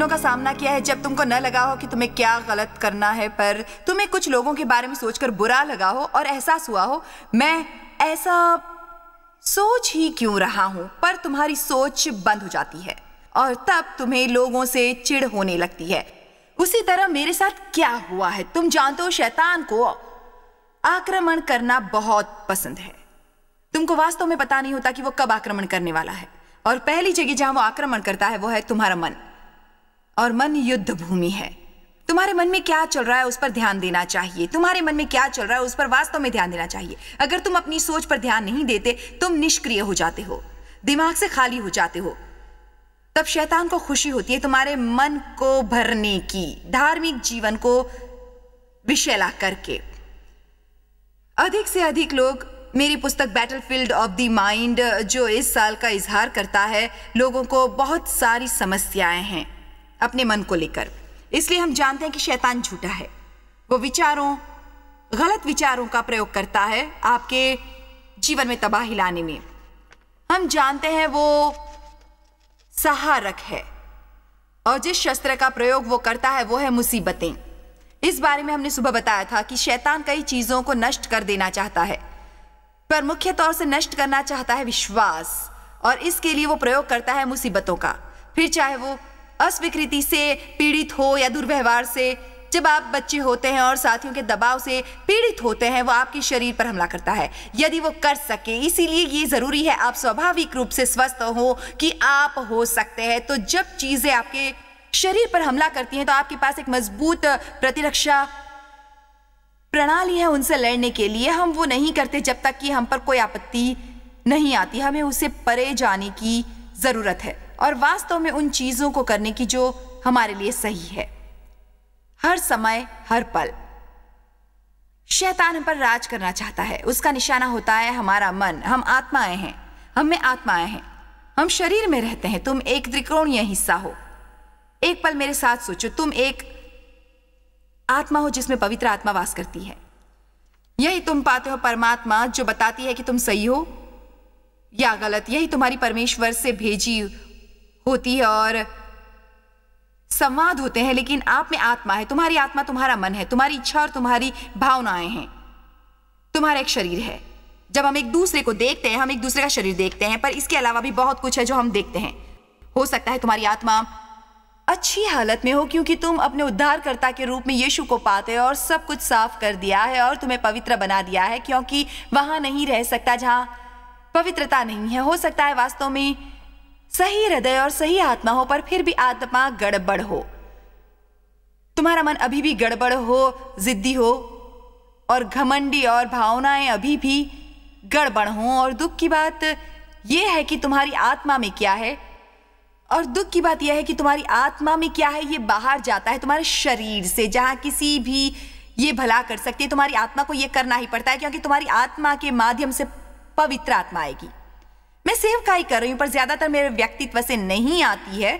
का सामना किया है जब तुमको न लगा हो कि तुम्हें क्या गलत करना है, पर तुम्हें कुछ लोगों के बारे में सोचकर बुरा लगा हो और एहसास हुआ हो मैं ऐसा सोच ही क्यों रहा हूं, पर तुम्हारी सोच बंद हो जाती है और तब तुम्हें लोगों से चिढ़ होने लगती है। उसी तरह मेरे साथ क्या हुआ है, तुम जानते हो शैतान को आक्रमण करना बहुत पसंद है। तुमको वास्तव में पता नहीं होता कि वो कब आक्रमण करने वाला है, और पहली जगह जहां वो आक्रमण करता है वो है तुम्हारा मन, और मन युद्ध भूमि है। तुम्हारे मन में क्या चल रहा है उस पर ध्यान देना चाहिए। तुम्हारे मन में क्या चल रहा है उस पर वास्तव में ध्यान देना चाहिए। अगर तुम अपनी सोच पर ध्यान नहीं देते, तुम निष्क्रिय हो जाते हो, दिमाग से खाली हो जाते हो, तब शैतान को खुशी होती है तुम्हारे मन को भरने की, धार्मिक जीवन को विषैला करके। अधिक से अधिक लोग, मेरी पुस्तक बैटलफील्ड ऑफ द माइंड जो इस साल का इजहार करता है, लोगों को बहुत सारी समस्याएं हैं अपने मन को लेकर। इसलिए हम जानते हैं कि शैतान झूठा है। वो गलत विचारों का प्रयोग करता है आपके जीवन में तबाही लाने में। हम जानते हैं वो सहारक है, और जिस शस्त्र का प्रयोग वो करता है वो है मुसीबतें। इस बारे में हमने सुबह बताया था कि शैतान कई चीजों को नष्ट कर देना चाहता है, पर मुख्य तौर से नष्ट करना चाहता है विश्वास, और इसके लिए वो प्रयोग करता है मुसीबतों का। फिर चाहे वो अस्वीकृति से पीड़ित हो या दुर्व्यवहार से। जब आप बच्चे होते हैं और साथियों के दबाव से पीड़ित होते हैं, वो आपके शरीर पर हमला करता है यदि वो कर सके। इसीलिए ये जरूरी है आप स्वाभाविक रूप से स्वस्थ हो कि आप हो सकते हैं। तो जब चीजें आपके शरीर पर हमला करती हैं तो आपके पास एक मजबूत प्रतिरक्षा प्रणाली है उनसे लड़ने के लिए। हम वो नहीं करते जब तक कि हम पर कोई आपत्ति नहीं आती। हमें उससे परे जाने की जरूरत है और वास्तव में उन चीजों को करने की जो हमारे लिए सही है। हर समय हर पल शैतान हम पर राज करना चाहता है। उसका निशाना होता है हमारा मन। हम आत्माएं हैं, हम में आत्माएं हैं, हम शरीर में रहते हैं। तुम एक त्रिकोणीय हिस्सा हो। एक पल मेरे साथ सोचो, तुम एक आत्मा हो जिसमें पवित्र आत्मा वास करती है। यही तुम पाते हो परमात्मा जो बताती है कि तुम सही हो या गलत। यही तुम्हारी परमेश्वर से भेजी होती है और संवाद होते हैं। लेकिन आप में आत्मा है, तुम्हारी आत्मा तुम्हारा मन है, तुम्हारी इच्छा और तुम्हारी भावनाएं हैं, तुम्हारा एक शरीर है। जब हम एक दूसरे को देखते हैं, हम एक दूसरे का शरीर देखते हैं, पर इसके अलावा भी बहुत कुछ है जो हम देखते हैं। हो सकता है तुम्हारी आत्मा अच्छी हालत में हो क्योंकि तुम अपने उद्धारकर्ता के रूप में यीशु को पाते हो और सब कुछ साफ कर दिया है और तुम्हें पवित्र बना दिया है, क्योंकि वहां नहीं रह सकता जहां पवित्रता नहीं है। हो सकता है वास्तव में सही हृदय और सही आत्मा हो, पर फिर भी आत्मा गड़बड़ हो। तुम्हारा मन अभी भी गड़बड़ हो, जिद्दी हो और घमंडी, और भावनाएं अभी भी गड़बड़ हो। और दुख की बात यह है कि तुम्हारी आत्मा में क्या है, और दुख की बात यह है कि तुम्हारी आत्मा में क्या है ये बाहर जाता है तुम्हारे शरीर से, जहां किसी भी ये भला कर सकती है। तुम्हारी आत्मा को ये करना ही पड़ता है क्योंकि तुम्हारी आत्मा के माध्यम से पवित्र आत्मा आएगी। मैं सेवकाई कर रही हूं, पर ज्यादातर मेरे व्यक्तित्व से नहीं आती है,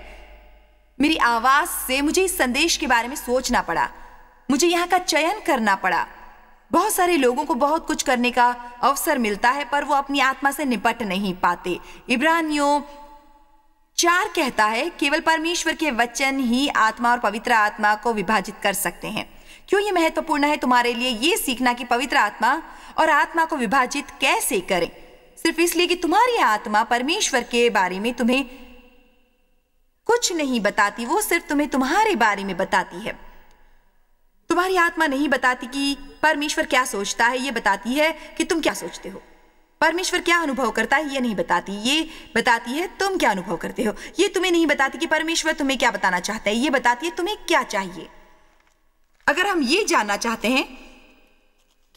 मेरी आवाज से। मुझे इस संदेश के बारे में सोचना पड़ा, मुझे यहाँ का चयन करना पड़ा। बहुत सारे लोगों को बहुत कुछ करने का अवसर मिलता है, पर वो अपनी आत्मा से निपट नहीं पाते। इब्रानियों 4 कहता है केवल परमेश्वर के वचन ही आत्मा और पवित्र आत्मा को विभाजित कर सकते हैं। क्यों ये महत्वपूर्ण है तुम्हारे लिए ये सीखना कि पवित्र आत्मा और आत्मा को विभाजित कैसे करें? सिर्फ इसलिए कि तुम्हारी आत्मा परमेश्वर के बारे में तुम्हें कुछ नहीं बताती, वो सिर्फ तुम्हें तुम्हारे बारे में बताती है। तुम्हारी आत्मा नहीं बताती कि परमेश्वर क्या सोचता है, ये बताती है कि तुम क्या सोचते हो। परमेश्वर क्या अनुभव करता है ये नहीं बताती, ये बताती है तुम क्या अनुभव करते हो। ये तुम्हें नहीं बताती कि परमेश्वर तुम्हें क्या बताना चाहता है, ये बताती है तुम्हें क्या चाहिए। अगर हम ये जानना चाहते हैं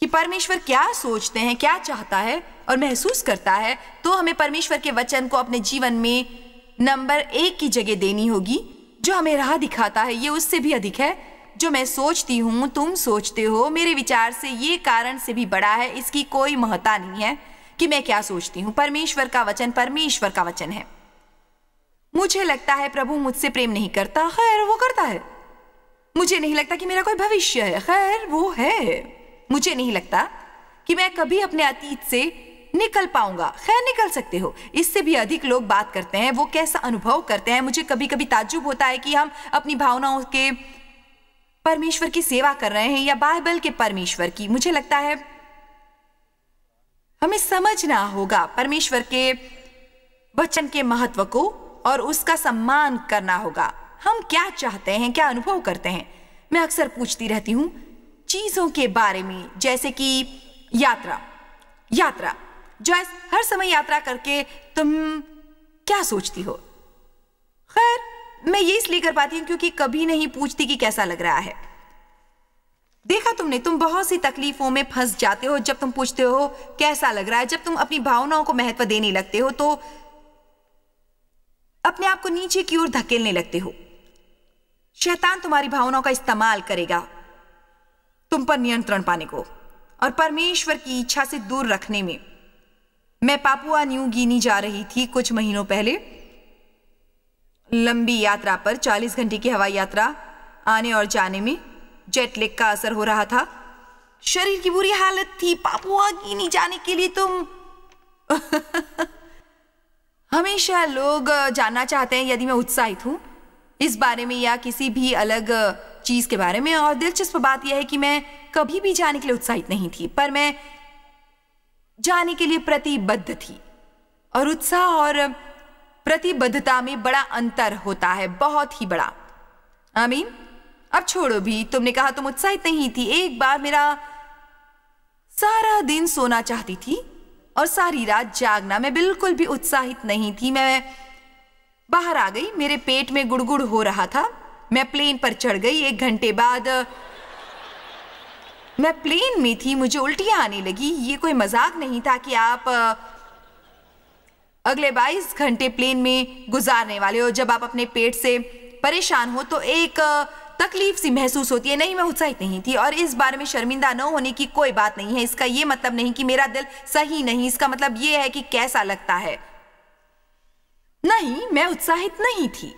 कि परमेश्वर क्या सोचते हैं, क्या चाहता है और महसूस करता है, तो हमें परमेश्वर के वचन को अपने जीवन में नंबर 1 की जगह देनी होगी। जो हमें राह दिखाता है ये उससे भी अधिक है। जो मैं सोचती हूँ, तुम सोचते हो, मेरे विचार से ये कारण से भी बड़ा है। इसकी कोई महत्ता नहीं है कि मैं क्या सोचती हूँ। परमेश्वर का वचन है। मुझे लगता है प्रभु मुझसे प्रेम नहीं करता, खैर वो करता है। मुझे नहीं लगता कि मेरा कोई भविष्य है, खैर वो है। मुझे नहीं लगता कि मैं कभी अपने अतीत से निकल पाऊंगा। खैर, निकल सकते हो। इससे भी अधिक लोग बात करते हैं, वो कैसा अनुभव करते हैं। मुझे कभी कभी ताज्जुब होता है कि हम अपनी भावनाओं के परमेश्वर की सेवा कर रहे हैं या बाइबल के परमेश्वर की। मुझे लगता है हमें समझना होगा परमेश्वर के वचन के महत्व को और उसका सम्मान करना होगा। हम क्या चाहते हैं, क्या अनुभव करते हैं। मैं अक्सर पूछती रहती हूं चीजों के बारे में, जैसे कि यात्रा। जॉयस, हर समय यात्रा करके तुम क्या सोचती हो? खैर, मैं ये इसलिए कर पाती हूं क्योंकि कभी नहीं पूछती कि कैसा लग रहा है। देखा तुमने, तुम बहुत सी तकलीफों में फंस जाते हो जब तुम पूछते हो कैसा लग रहा है। जब तुम अपनी भावनाओं को महत्व देने लगते हो तो अपने आप को नीचे की ओर धकेलने लगते हो। शैतान तुम्हारी भावनाओं का इस्तेमाल करेगा तुम पर नियंत्रण पाने को और परमेश्वर की इच्छा से दूर रखने में। मैं पापुआ न्यू गिनी जा रही थी कुछ महीनों पहले, लंबी यात्रा पर। 40 घंटे की हवाई यात्रा, आने और जाने में जेट लैग का असर हो रहा था। शरीर की बुरी हालत थी। पापुआ गिनी जाने के लिए तुम हमेशा लोग जानना चाहते हैं यदि मैं उत्साहित हूं इस बारे में या किसी भी अलग चीज के बारे में। और दिलचस्प बात यह है कि मैं कभी भी जाने के लिए उत्साहित नहीं थी, पर मैं जाने के लिए प्रतिबद्ध थी। और उत्साह और प्रतिबद्धता में बड़ा अंतर होता है, बहुत ही बड़ा। आमीन। अब छोड़ो भी, तुमने कहा तुम उत्साहित नहीं थी। एक बार मेरा सारा दिन सोना चाहती थी और सारी रात जागना। मैं बिल्कुल भी उत्साहित नहीं थी। मैं बाहर आ गई, मेरे पेट में गुड़गुड़ हो रहा था। मैं प्लेन पर चढ़ गई। 1 घंटे बाद मैं प्लेन में थी, मुझे उल्टियां आने लगी। ये कोई मजाक नहीं था कि आप अगले 22 घंटे प्लेन में गुजारने वाले हो। जब आप अपने पेट से परेशान हो तो एक तकलीफ सी महसूस होती है। नहीं, मैं उत्साहित नहीं थी और इस बारे में शर्मिंदा न होने की कोई बात नहीं है। इसका ये मतलब नहीं कि मेरा दिल सही नहीं, इसका मतलब ये है कि कैसा लगता है। नहीं, मैं उत्साहित नहीं थी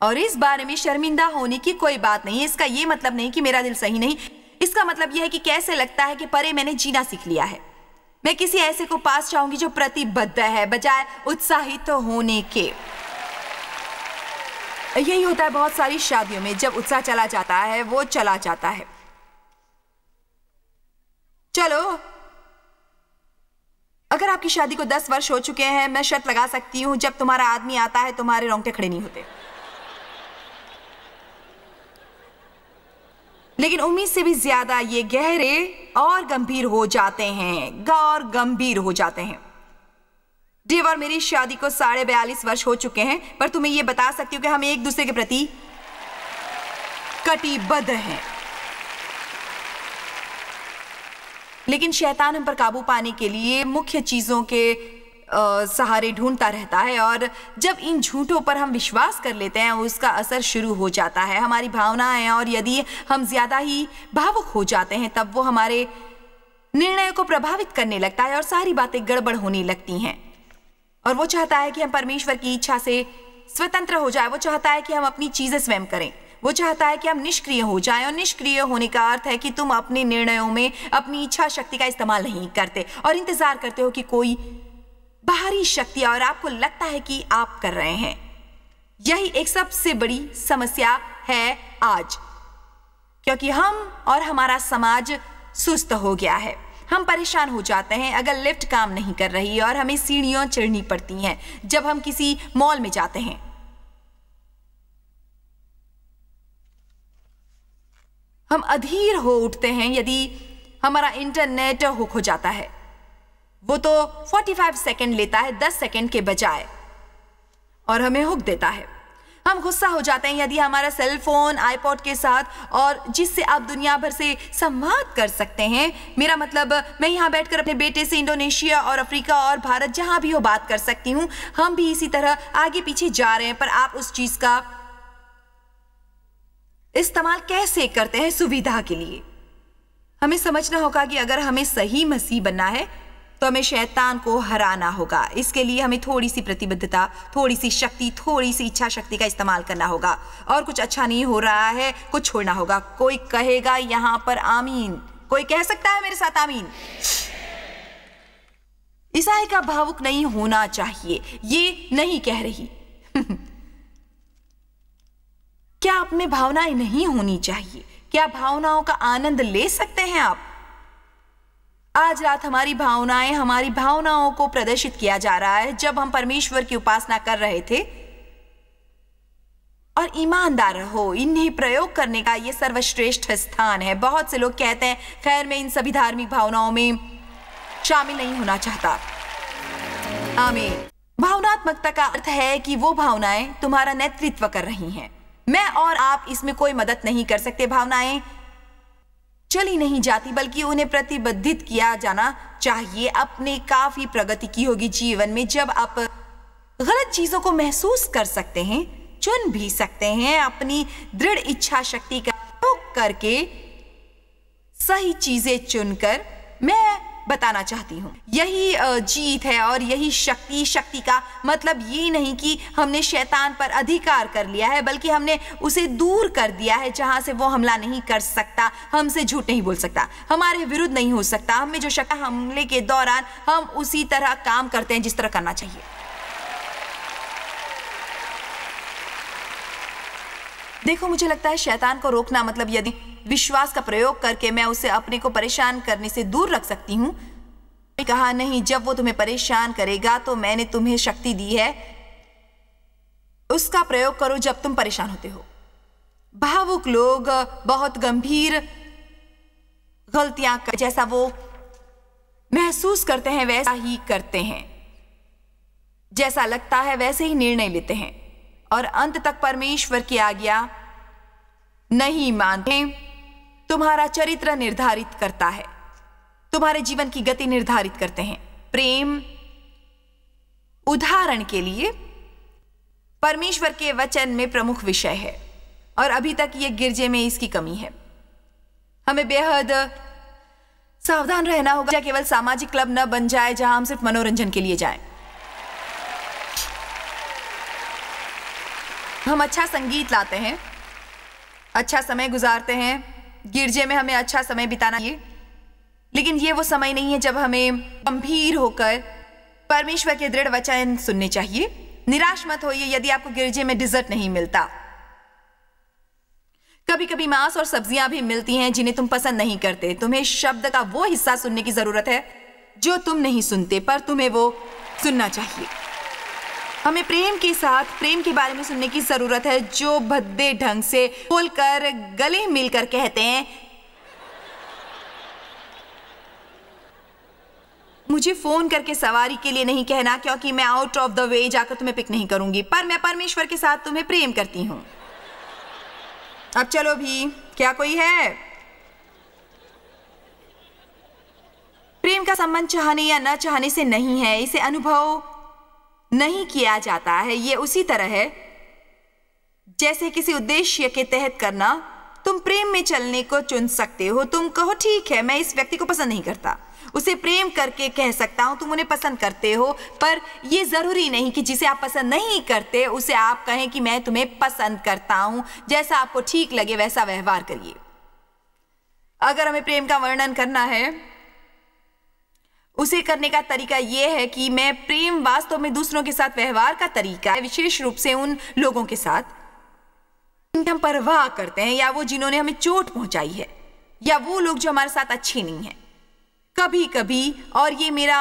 और इस बारे में शर्मिंदा होने की कोई बात नहीं है। इसका ये मतलब नहीं कि मेरा दिल सही नहीं, इसका मतलब यह है कि कैसे लगता है कि परे मैंने जीना सीख लिया है। मैं किसी ऐसे को पास चाहूंगी जो प्रतिबद्ध है बजाय उत्साहित होने के। यही होता है बहुत सारी शादियों में, जब उत्साह चला जाता है वो चला जाता है। चलो, अगर आपकी शादी को 10 वर्ष हो चुके हैं, मैं शर्त लगा सकती हूं जब तुम्हारा आदमी आता है तुम्हारे रोंगटे खड़े नहीं होते। लेकिन उम्मीद से भी ज्यादा ये गहरे और गंभीर हो जाते हैं, गौर गंभीर हो जाते हैं। डेव और मेरी शादी को 42.5 वर्ष हो चुके हैं, पर तुम्हें यह बता सकती हूँ कि हम एक दूसरे के प्रति कटिबद्ध हैं। लेकिन शैतान हम पर काबू पाने के लिए मुख्य चीजों के सहारे ढूंढता रहता है और जब इन झूठों पर हम विश्वास कर लेते हैं उसका असर शुरू हो जाता है हमारी भावनाएं। और यदि हम ज्यादा ही भावुक हो जाते हैं तब वो हमारे निर्णय को प्रभावित करने लगता है और सारी बातें गड़बड़ होने लगती हैं। और वो चाहता है कि हम परमेश्वर की इच्छा से स्वतंत्र हो जाए। वो चाहता है कि हम अपनी चीजें स्वयं करें। वो चाहता है कि हम निष्क्रिय हो जाएं। और निष्क्रिय होने का अर्थ है कि तुम अपने निर्णयों में अपनी इच्छा शक्ति का इस्तेमाल नहीं करते और इंतजार करते हो कि कोई बाहरी शक्ति और आपको लगता है कि आप कर रहे हैं। यही एक सबसे बड़ी समस्या है आज, क्योंकि हम और हमारा समाज सुस्त हो गया है। हम परेशान हो जाते हैं अगर लिफ्ट काम नहीं कर रही और हमें सीढ़ियां चढ़नी पड़ती हैं जब हम किसी मॉल में जाते हैं। हम अधीर हो उठते हैं यदि हमारा इंटरनेट हुक हो जाता है। वो तो 45 सेकंड लेता है 10 सेकंड के बजाय और हमें हुक देता है। हम गुस्सा हो जाते हैं यदि हमारा सेल फोन आईपॉड के साथ और जिससे आप दुनिया भर से संवाद कर सकते हैं, मेरा मतलब मैं यहाँ बैठकर अपने बेटे से इंडोनेशिया और अफ्रीका और भारत जहां भी हो बात कर सकती हूँ। हम भी इसी तरह आगे पीछे जा रहे हैं, पर आप उस चीज का इस्तेमाल कैसे करते हैं सुविधा के लिए। हमें समझना होगा कि अगर हमें सही मसीह बनना है तो हमें शैतान को हराना होगा। इसके लिए हमें थोड़ी सी प्रतिबद्धता, थोड़ी सी शक्ति, थोड़ी सी इच्छा शक्ति का इस्तेमाल करना होगा। और कुछ अच्छा नहीं हो रहा है, कुछ छोड़ना होगा। कोई कहेगा यहां पर आमीन? कोई कह सकता है मेरे साथ आमीन? ईसाई का भावुक नहीं होना चाहिए, ये नहीं कह रही। क्या आप में भावनाएं नहीं होनी चाहिए? क्या भावनाओं का आनंद ले सकते हैं आप? आज रात हमारी भावनाओं को प्रदर्शित किया जा रहा है जब हम परमेश्वर की उपासना कर रहे थे। और ईमानदार रहो, इन्हें प्रयोग करने का यह सर्वश्रेष्ठ स्थान है। बहुत से लोग कहते हैं, खैर मैं इन सभी धार्मिक भावनाओं में शामिल नहीं होना चाहता। आमीन। भावनात्मकता का अर्थ है कि वो भावनाएं तुम्हारा नेतृत्व कर रही हैं। मैं और आप इसमें कोई मदद नहीं कर सकते। भावनाएं चली नहीं जाती, बल्कि उन्हें प्रतिबद्धित किया जाना चाहिए। अपने काफी प्रगति की होगी जीवन में जब आप गलत चीजों को महसूस कर सकते हैं, चुन भी सकते हैं। अपनी दृढ़ इच्छा शक्ति का उपयोग करके सही चीजें चुनकर मैं बताना चाहती हूँ, यही जीत है और यही शक्ति का मतलब ये नहीं कि हमने शैतान पर अधिकार कर लिया है, बल्कि हमने उसे दूर कर दिया है जहां से वो हमला नहीं कर सकता, हमसे झूठ नहीं बोल सकता, हमारे विरुद्ध नहीं हो सकता। हमें जो शक्ति हमले के दौरान हम उसी तरह काम करते हैं जिस तरह करना चाहिए। देखो, मुझे लगता है शैतान को रोकना मतलब यदि विश्वास का प्रयोग करके मैं उसे अपने को परेशान करने से दूर रख सकती हूँ। कहा नहीं, जब वो तुम्हें परेशान करेगा तो मैंने तुम्हें शक्ति दी है, उसका प्रयोग करो जब तुम परेशान होते हो। भावुक लोग बहुत गंभीर गलतियां जैसा वो महसूस करते हैं वैसा ही करते हैं, जैसा लगता है वैसे ही निर्णय लेते हैं और अंत तक परमेश्वर की आज्ञा नहीं मानते। तुम्हारा चरित्र निर्धारित करता है, तुम्हारे जीवन की गति निर्धारित करते हैं। प्रेम, उदाहरण के लिए, परमेश्वर के वचन में प्रमुख विषय है और अभी तक ये गिरजे में इसकी कमी है। हमें बेहद सावधान रहना होगा केवल सामाजिक क्लब न बन जाए जहां हम सिर्फ मनोरंजन के लिए जाएं। हम अच्छा संगीत लाते हैं, अच्छा समय गुजारते हैं, गिरजे में हमें अच्छा समय बिताना चाहिए, लेकिन ये वो समय नहीं है जब हमें गंभीर होकर परमेश्वर के दृढ़ वचन सुनने चाहिए। निराश मत होइए यदि आपको गिरजे में डिजर्ट नहीं मिलता। कभी कभी मांस और सब्जियां भी मिलती हैं जिन्हें तुम पसंद नहीं करते। तुम्हें शब्द का वो हिस्सा सुनने की जरूरत है जो तुम नहीं सुनते, पर तुम्हें वो सुनना चाहिए। हमें प्रेम के साथ प्रेम के बारे में सुनने की जरूरत है, जो भद्दे ढंग से बोलकर गले मिलकर कहते हैं, मुझे फोन करके सवारी के लिए नहीं कहना क्योंकि मैं आउट ऑफ द वे जाकर तुम्हें पिक नहीं करूंगी, पर मैं परमेश्वर के साथ तुम्हें प्रेम करती हूं। अब चलो भी, क्या कोई है? प्रेम का संबंध चाहने या न चाहने से नहीं है, इसे अनुभव नहीं किया जाता है। ये उसी तरह है जैसे किसी उद्देश्य के तहत करना। तुम प्रेम में चलने को चुन सकते हो। तुम कहो, ठीक है, मैं इस व्यक्ति को पसंद नहीं करता, उसे प्रेम करके कह सकता हूं तुम उन्हें पसंद करते हो, पर यह जरूरी नहीं कि जिसे आप पसंद नहीं करते उसे आप कहें कि मैं तुम्हें पसंद करता हूं। जैसा आपको ठीक लगे वैसा व्यवहार करिए। अगर हमें प्रेम का वर्णन करना है, उसे करने का तरीका यह है कि मैं प्रेम वास्तव में दूसरों के साथ व्यवहार का तरीका है, विशेष रूप से उन लोगों के साथ जिनकी हम परवाह करते हैं, या वो जिन्होंने हमें चोट पहुंचाई है, या वो लोग जो हमारे साथ अच्छे नहीं हैं। कभी कभी, और ये मेरा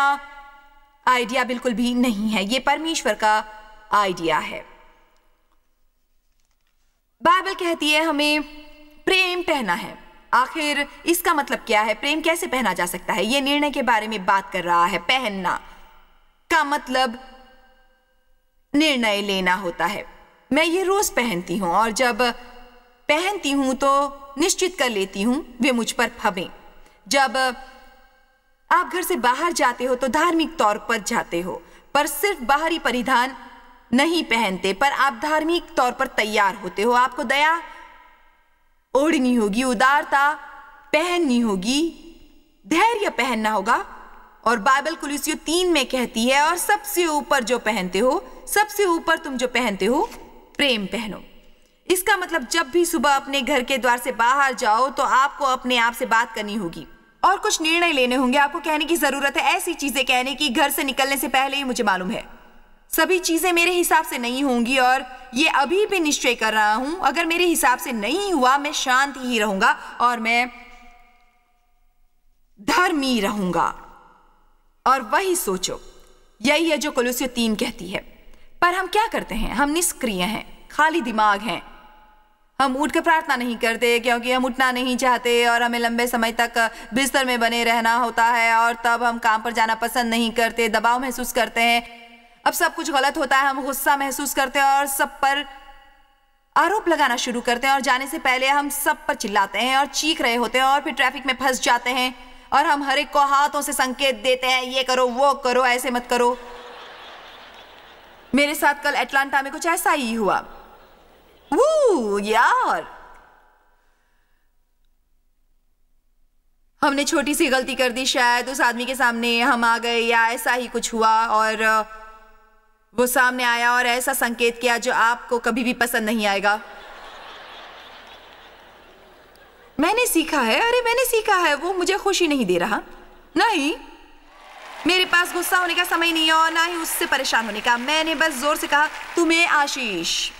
आइडिया बिल्कुल भी नहीं है, ये परमेश्वर का आइडिया है। बाइबल कहती है हमें प्रेम पहना है। आखिर इसका मतलब क्या है? प्रेम कैसे पहना जा सकता है? यह निर्णय के बारे में बात कर रहा है। पहनना का मतलब निर्णय लेना होता है। मैं ये रोज पहनती हूं और जब पहनती हूं तो निश्चित कर लेती हूं वे मुझ पर फबें। जब आप घर से बाहर जाते हो तो धार्मिक तौर पर जाते हो, पर सिर्फ बाहरी परिधान नहीं पहनते, पर आप धार्मिक तौर पर तैयार होते हो। आपको दया ओढ़नी होगी, उदारता पहननी होगी, धैर्य पहनना होगा। और बाइबल कुलुस्सियों 3 में कहती है, और सबसे ऊपर जो पहनते हो, सबसे ऊपर तुम जो पहनते हो, प्रेम पहनो। इसका मतलब जब भी सुबह अपने घर के द्वार से बाहर जाओ तो आपको अपने आप से बात करनी होगी, और कुछ निर्णय लेने होंगे। आपको कहने की जरूरत है, ऐसी चीजें कहने की घर से निकलने से पहले ही मुझे मालूम है सभी चीजें मेरे हिसाब से नहीं होंगी, और ये अभी भी निश्चय कर रहा हूं, अगर मेरे हिसाब से नहीं हुआ मैं शांत ही रहूंगा और मैं धर्मी रहूंगा। और वही सोचो, यही है जो कोलोसियों 3 कहती है। पर हम क्या करते हैं? हम निष्क्रिय हैं, खाली दिमाग हैं। हम उठ कर प्रार्थना नहीं करते क्योंकि हम उठना नहीं चाहते और हमें लंबे समय तक बिस्तर में बने रहना होता है, और तब हम काम पर जाना पसंद नहीं करते, दबाव महसूस करते हैं। अब सब कुछ गलत होता है, हम गुस्सा महसूस करते हैं और सब पर आरोप लगाना शुरू करते हैं, और जाने से पहले हम सब पर चिल्लाते हैं और चीख रहे होते हैं, और फिर ट्रैफिक में फंस जाते हैं और हम हर एक को हाथों से संकेत देते हैं, ये करो, वो करो, ऐसे मत करो। मेरे साथ कल एटलांटा में कुछ ऐसा ही हुआ। यार, हमने छोटी सी गलती कर दी, शायद उस आदमी के सामने हम आ गए या ऐसा ही कुछ हुआ, और वो सामने आया और ऐसा संकेत किया जो आपको कभी भी पसंद नहीं आएगा। मैंने सीखा है, वो मुझे खुशी नहीं दे रहा। नहीं, मेरे पास गुस्सा होने का समय नहीं है और ना ही उससे परेशान होने का। मैंने बस जोर से कहा, तुम्हें आशीष,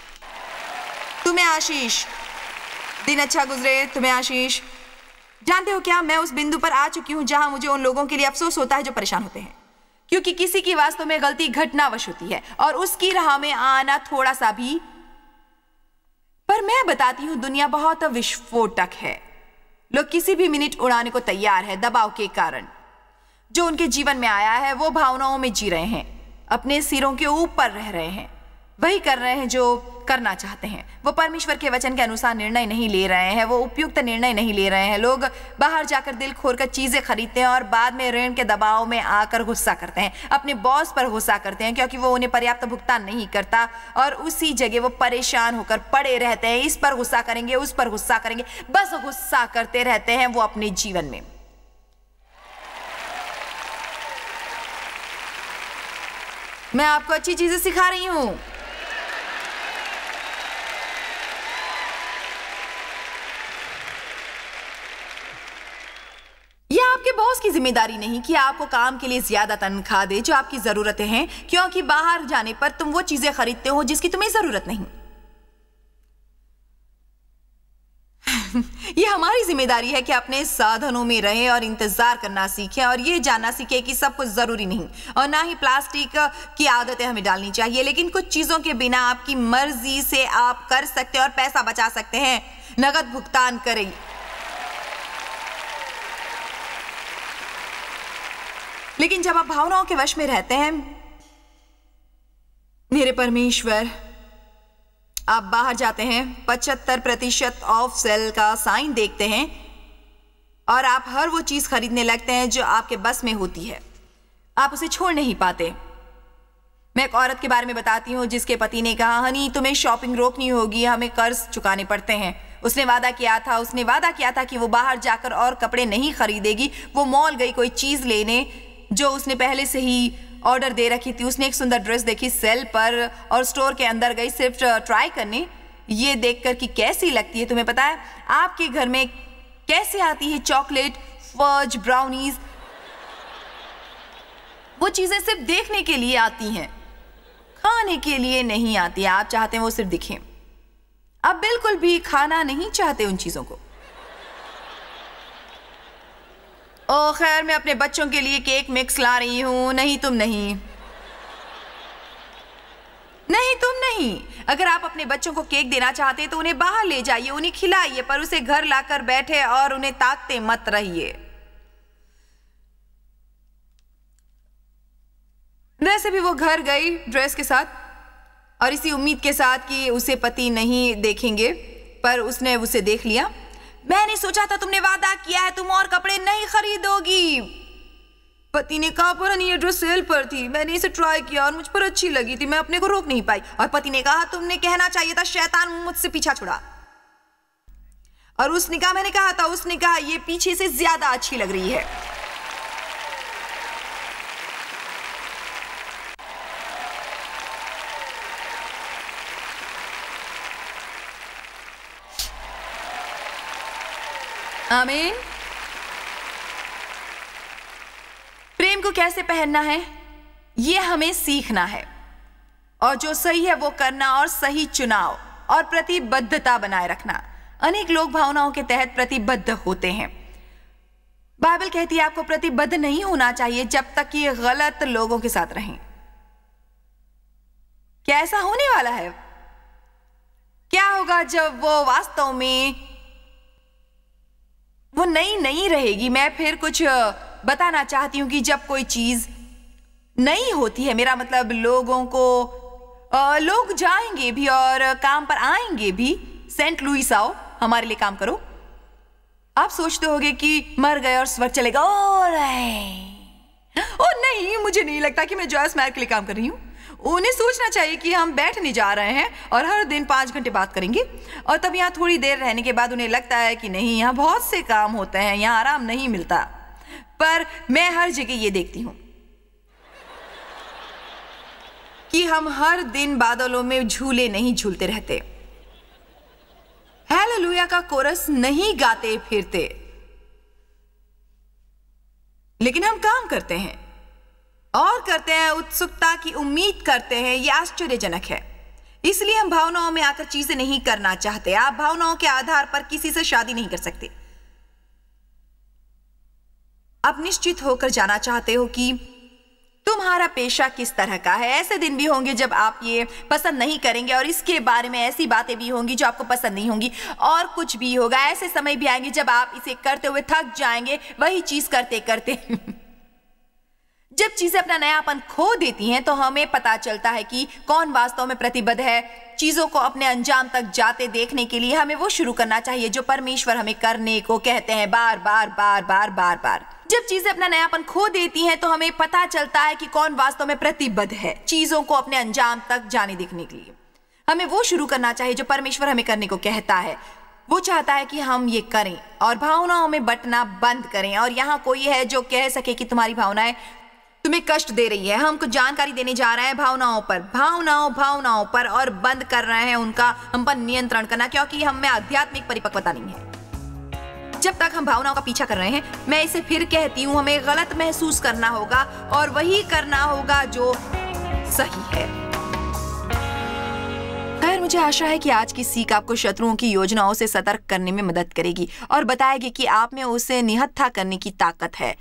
दिन अच्छा गुजरे, तुम्हें आशीष। जानते हो क्या, मैं उस बिंदु पर आ चुकी हूं जहां मुझे उन लोगों के लिए अफसोस होता है जो परेशान होते हैं, क्योंकि किसी की वास्तव में गलती घटनावश होती है और उसकी राह में आना थोड़ा सा भी। पर मैं बताती हूं, दुनिया बहुत विस्फोटक है। लोग किसी भी मिनट उड़ाने को तैयार है दबाव के कारण। जो उनके जीवन में आया है वो भावनाओं में जी रहे हैं, अपने सिरों के ऊपर रह रहे हैं, वही कर रहे हैं जो करना चाहते हैं। वो परमेश्वर के वचन के अनुसार निर्णय नहीं ले रहे हैं, वो उपयुक्त निर्णय नहीं ले रहे हैं। लोग बाहर जाकर दिल खोलकर चीजें खरीदते हैं और बाद में ऋण के दबाव में आकर गुस्सा करते हैं, अपने बॉस पर गुस्सा करते हैं क्योंकि वो उन्हें पर्याप्त भुगतान नहीं करता, और उसी जगह वो परेशान होकर पड़े रहते हैं। इस पर गुस्सा करेंगे, उस पर गुस्सा करेंगे, बस गुस्सा करते रहते हैं वो अपने जीवन में। मैं आपको अच्छी चीजें सिखा रही हूं। यह आपके बॉस की जिम्मेदारी नहीं कि आपको काम के लिए ज्यादा तनख्वाह दे जो आपकी जरूरतें हैं, क्योंकि बाहर जाने पर तुम वो चीजें खरीदते हो जिसकी तुम्हें जरूरत नहीं। यह हमारी जिम्मेदारी है कि अपने साधनों में रहें और इंतजार करना सीखें, और यह जानना सीखें कि सब कुछ जरूरी नहीं, और ना ही प्लास्टिक की आदतें हमें डालनी चाहिए। लेकिन कुछ चीजों के बिना आपकी मर्जी से आप कर सकते हैं और पैसा बचा सकते हैं। नगद भुगतान करें। लेकिन जब आप भावनाओं के वश में रहते हैं, मेरे परमेश्वर, आप बाहर जाते हैं, 75% ऑफ सेल का साइन देखते हैं और आप हर वो चीज खरीदने लगते हैं जो आपके बस में होती है। आप उसे छोड़ नहीं पाते। मैं एक औरत के बारे में बताती हूँ जिसके पति ने कहा, हनी तुम्हें शॉपिंग रोकनी होगी, हमें कर्ज चुकाने पड़ते हैं। उसने वादा किया था कि वो बाहर जाकर और कपड़े नहीं खरीदेगी। वो मॉल गई कोई चीज लेने जो उसने पहले से ही ऑर्डर दे रखी थी। उसने एक सुंदर ड्रेस देखी सेल पर और स्टोर के अंदर गई सिर्फ ट्राई करने, ये देखकर कि कैसी लगती है। तुम्हें पता है आपके घर में कैसे आती है चॉकलेट, फज, ब्राउनीज। वो चीजें सिर्फ देखने के लिए आती हैं, खाने के लिए नहीं आती। आप चाहते हैं वो सिर्फ दिखें, आप बिल्कुल भी खाना नहीं चाहते उन चीजों को। ओ खैर, मैं अपने बच्चों के लिए केक मिक्स ला रही हूं। नहीं तुम नहीं, अगर आप अपने बच्चों को केक देना चाहते हैं तो उन्हें बाहर ले जाइए, उन्हें खिलाइए, पर उसे घर लाकर बैठे और उन्हें ताकते मत रहिए। वैसे भी वो घर गई ड्रेस के साथ और इसी उम्मीद के साथ कि उसे पति नहीं देखेंगे, पर उसने उसे देख लिया। मैंने सोचा था तुमने वादा किया है तुम और कपड़े नहीं खरीदोगी। पति ने कहा, पर ये ड्रेस सेल पर थी, मैंने इसे ट्राई किया और मुझ पर अच्छी लगी थी, मैं अपने को रोक नहीं पाई। और पति ने कहा, तुमने कहना चाहिए था शैतान मुझसे पीछा छुड़ा। और उसने कहा, मैंने कहा था। उसने कहा, ये पीछे से ज्यादा अच्छी लग रही है। आमीन। को कैसे पहनना है ये हमें सीखना है, और जो सही है वो करना, और सही चुनाव और प्रतिबद्धता बनाए रखना। अनेक लोग भावनाओं के तहत प्रतिबद्ध होते हैं। बाइबल कहती है आपको प्रतिबद्ध नहीं होना चाहिए जब तक कि गलत लोगों के साथ रहें। क्या ऐसा होने वाला है? क्या होगा जब वो वास्तव में वो नई रहेगी? मैं फिर कुछ बताना चाहती हूं कि जब कोई चीज नई होती है, मेरा मतलब लोग जाएंगे भी और काम पर आएंगे भी। सेंट लुइस आओ, हमारे लिए काम करो। आप सोचते होगे कि मर गए और स्वर्ग चलेगा। ओ नहीं, मुझे नहीं लगता कि मैं जॉयस मेयर के लिए काम कर रही हूं। उन्हें सोचना चाहिए कि हम बैठने जा रहे हैं और हर दिन 5 घंटे बात करेंगे, और तब यहाँ थोड़ी देर रहने के बाद उन्हें लगता है कि नहीं, यहाँ बहुत से काम होते हैं, यहाँ आराम नहीं मिलता। पर मैं हर जगह ये देखती हूँ कि हम हर दिन बादलों में झूले नहीं झूलते रहते, हालेलुया का कोरस नहीं गाते फिरते, लेकिन हम काम करते हैं और करते हैं, उत्सुकता की उम्मीद करते हैं। यह आश्चर्यजनक है। इसलिए हम भावनाओं में आकर चीजें नहीं करना चाहते। आप भावनाओं के आधार पर किसी से शादी नहीं कर सकते। आप निश्चित होकर जाना चाहते हो कि तुम्हारा पेशा किस तरह का है। ऐसे दिन भी होंगे जब आप ये पसंद नहीं करेंगे, और इसके बारे में ऐसी बातें भी होंगी जो आपको पसंद नहीं होंगी, और कुछ भी होगा। ऐसे समय भी आएंगे जब आप इसे करते हुए थक जाएंगे, वही चीज करते करते। जब चीजें अपना नयापन खो देती हैं तो हमें पता चलता है कि कौन वास्तव में प्रतिबद्ध है। चीजों को अपने अंजाम तक जाते देखने के लिए हमें वो शुरू करना चाहिए जो परमेश्वर हमें करने को कहते हैं, बार बार बार बार बार बार। जब चीजें अपना नयापन खो देती हैं तो हमें पता चलता है कि कौन वास्तव में प्रतिबद्ध है चीजों को अपने अंजाम तक जाने देखने के लिए। हमें वो शुरू करना चाहिए जो परमेश्वर हमें करने को कहता है। वो चाहता है कि हम ये करें और भावनाओं में बंटना बंद करें। और यहाँ कोई है जो कह सके कि तुम्हारी भावनाएं तुम्हें कष्ट दे रही है। हम कुछ जानकारी देने जा रहे हैं भावनाओं पर, और बंद कर रहे हैं उनका हम पर नियंत्रण करना, क्योंकि हम में आध्यात्मिक परिपक्वता नहीं है। जब तक हम भावनाओं का पीछा कर रहे हैं, मैं इसे फिर कहती हूँ, हमें गलत महसूस करना होगा और वही करना होगा जो सही है। खैर, मुझे आशा है कि आज की सीख आपको शत्रुओं की योजनाओं से सतर्क करने में मदद करेगी और बताएगी कि आप में उसे निहत्था करने की ताकत है।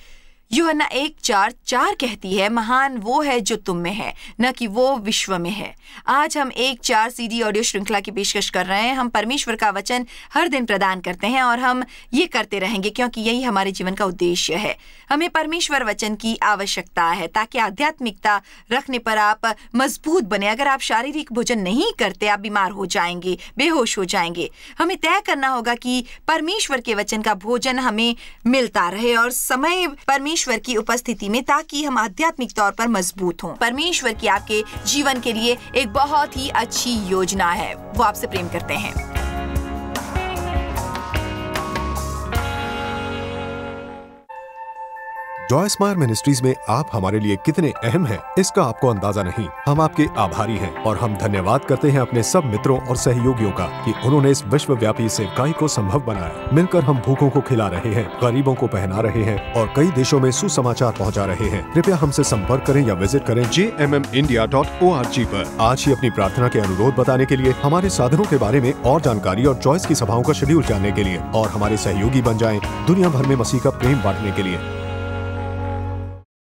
यूहन्ना 1:4 कहती है, महान वो है जो तुम में है, न कि वो विश्व में है। आज हम 1:4 CD ऑडियो श्रृंखला की पेशकश कर रहे हैं। हम परमेश्वर का वचन हर दिन प्रदान करते हैं और हम ये करते रहेंगे क्योंकि यही हमारे जीवन का उद्देश्य है। हमें परमेश्वर वचन की आवश्यकता है ताकि आध्यात्मिकता रखने पर आप मजबूत बने। अगर आप शारीरिक भोजन नहीं करते, आप बीमार हो जाएंगे, बेहोश हो जाएंगे। हमें तय करना होगा कि परमेश्वर के वचन का भोजन हमें मिलता रहे और समय परमेश्वर की उपस्थिति में, ताकि हम आध्यात्मिक तौर पर मजबूत हों। परमेश्वर की आपके जीवन के लिए एक बहुत ही अच्छी योजना है। वो आपसे प्रेम करते हैं। जॉयस मेयर मिनिस्ट्रीज में आप हमारे लिए कितने अहम हैं, इसका आपको अंदाजा नहीं। हम आपके आभारी हैं और हम धन्यवाद करते हैं अपने सब मित्रों और सहयोगियों का कि उन्होंने इस विश्वव्यापी सेवकाई को संभव बनाया। मिलकर हम भूखों को खिला रहे हैं, गरीबों को पहना रहे हैं और कई देशों में सुसमाचार पहुंचा रहे हैं। कृपया हमसे संपर्क करें या विजिट करें jmmindia.org पर। आज ही अपनी प्रार्थना के अनुरोध बताने के लिए, हमारे साधनों के बारे में और जानकारी और जॉयस की सभाओं का शेड्यूल जानने के लिए, और हमारे सहयोगी बन जाएं दुनिया भर में मसीह का प्रेम बांटने के लिए।